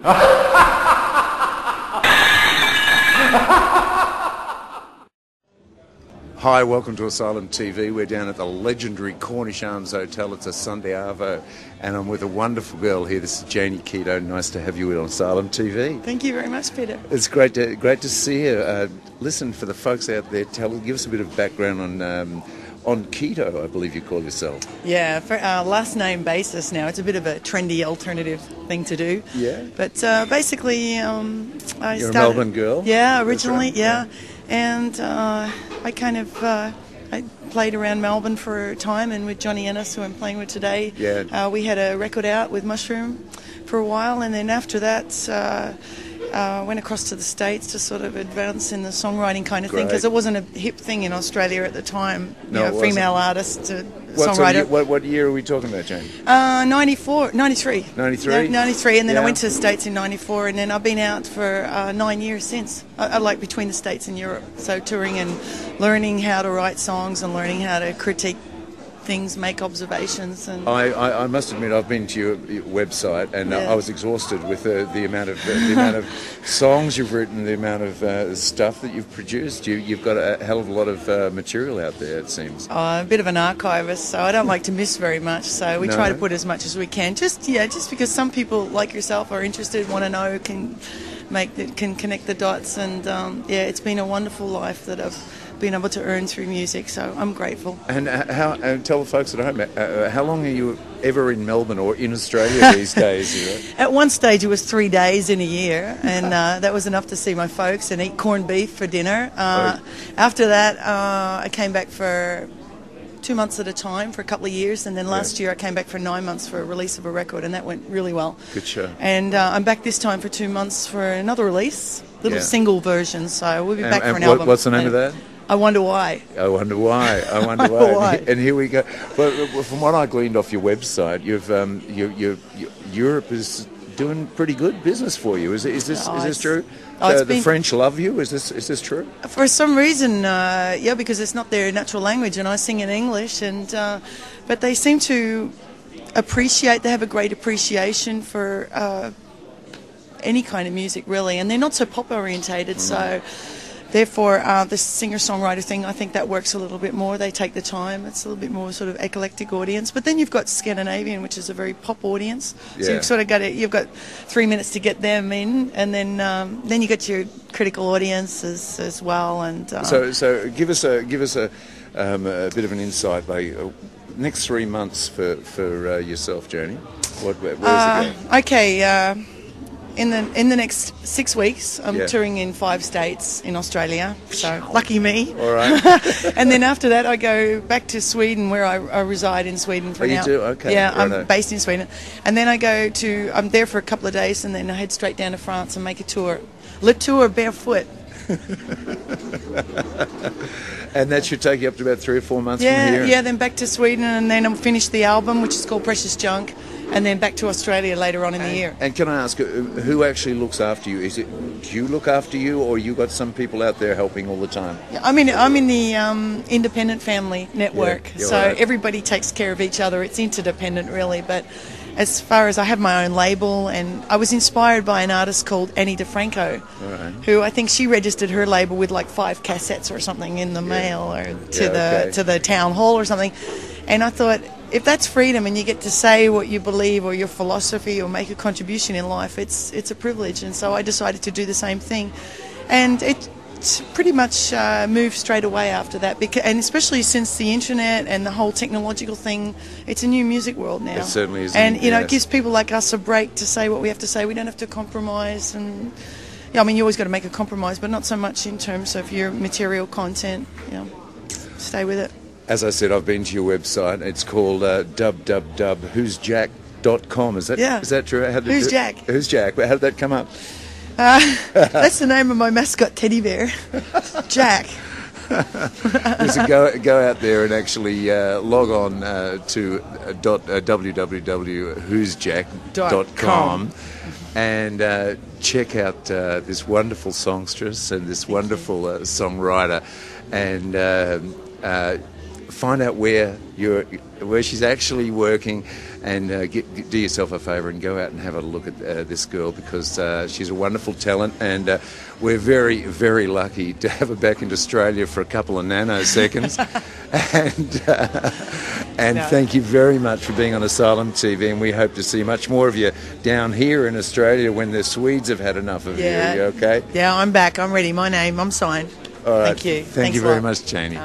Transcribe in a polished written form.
Hi, welcome to Asylum TV. We're down at the legendary Cornish Arms Hotel. It's a Sunday arvo, and I'm with a wonderful girl here. This is Janie Kitto. Nice to have you on Asylum TV. Thank you very much, Peter. It's great to see you. Listen, for the folks out there, give us a bit of background on Kitto, I believe you call yourself. Yeah, for our last name basis now. It's a bit of a trendy alternative thing to do. Yeah. But basically, You're a Melbourne girl? Yeah, originally, right. yeah. And I kind of I played around Melbourne for a time, and with Johnny Ennis, who I'm playing with today, we had a record out with Mushroom for a while, and then after that went across to the States to sort of advance in the songwriting kind of thing, because it wasn't a hip thing in Australia at the time. No, you know, female artist, songwriter. What year are we talking about, Jane? 93. 93? Yeah, 93, and then I went to the States in 94, and then I've been out for 9 years since. I like between the States and Europe, so touring and learning how to write songs and learning how to critique things, make observations. And I must admit, I've been to your website, and I was exhausted with the amount of songs you've written, the amount of stuff that you've produced. You've got a hell of a lot of material out there, it seems. A bit of an archivist, so I don't like to miss very much. So we try to put as much as we can. Just because some people like yourself are interested, want to know, can connect the dots, and it's been a wonderful life that I've been able to earn through music, so I'm grateful. And tell the folks at home, how long are you ever in Melbourne or in Australia these days? You know? At one stage it was 3 days in a year, and that was enough to see my folks and eat corned beef for dinner. After that I came back for 2 months at a time for a couple of years, and then last year I came back for 9 months for a release of a record, and that went really well. Good show. And I'm back this time for 2 months for another release, single version, so we'll be back for an album. album. What's the name of that? I Wonder Why. I wonder why. I wonder why. And here we go. But from what I gleaned off your website, Europe is doing pretty good business for you. Is this true? The French love you. Is this true? For some reason, because it's not their natural language, and I sing in English, and but they seem to appreciate. They have a great appreciation for any kind of music, really, and they're not so pop orientated. So. Therefore, the singer-songwriter thing, I think that works a little bit more. They take the time. It's a little bit more sort of eclectic audience. But then you've got Scandinavian, which is a very pop audience. Yeah. So you've sort of you've got 3 minutes to get them in, and then you get your critical audience as well. And so give us a bit of an insight. Like next 3 months for yourself, Janie. Where's it going? Okay. In the next 6 weeks, I'm touring in 5 states in Australia, so lucky me. All right. And then after that, I go back to Sweden, where I reside in Sweden for now. You do? Okay. Yeah, I'm based in Sweden. And then I'm there for a couple of days, and then I head straight down to France and make a tour. Le Tour barefoot. And that should take you up to about 3 or 4 months from here? Yeah, then back to Sweden, and then I'll finish the album, which is called Precious Junk, and then back to Australia later on in the year. And can I ask, who actually looks after you? Do you look after you, or you got some people out there helping all the time? Yeah, I'm in the independent family network, so everybody takes care of each other. It's interdependent, really, but as far as I have my own label, and I was inspired by an artist called Annie DeFranco, who I think she registered her label with like 5 cassettes or something in the mail or to the town hall or something, and I thought, if that's freedom and you get to say what you believe or your philosophy or make a contribution in life, it's a privilege. And so I decided to do the same thing, and it's pretty much moved straight away after that, and especially since the internet and the whole technological thing, it's a new music world now. It certainly is. And it gives people like us a break to say what we have to say. We don't have to compromise, and I mean, you always got to make a compromise, but not so much in terms of your material content. Stay with it. As I said, I've been to your website. It's called www.who'sjack.com. Is that true? Who's Jack? Who's Jack? How did that come up? That's the name of my mascot teddy bear, Jack. So go out there and actually log on to www.who'sjack.com and check out this wonderful songstress and this wonderful songwriter, and find out where she's actually working, and do yourself a favour and go out and have a look at this girl, because she's a wonderful talent, and we're very, very lucky to have her back in Australia for a couple of nanoseconds. And thank you very much for being on Asylum TV, and we hope to see much more of you down here in Australia when the Swedes have had enough of you. Are you okay? Yeah, I'm back. I'm ready. My name, I'm signed. All right. Thank you. Thank you very much, Janie.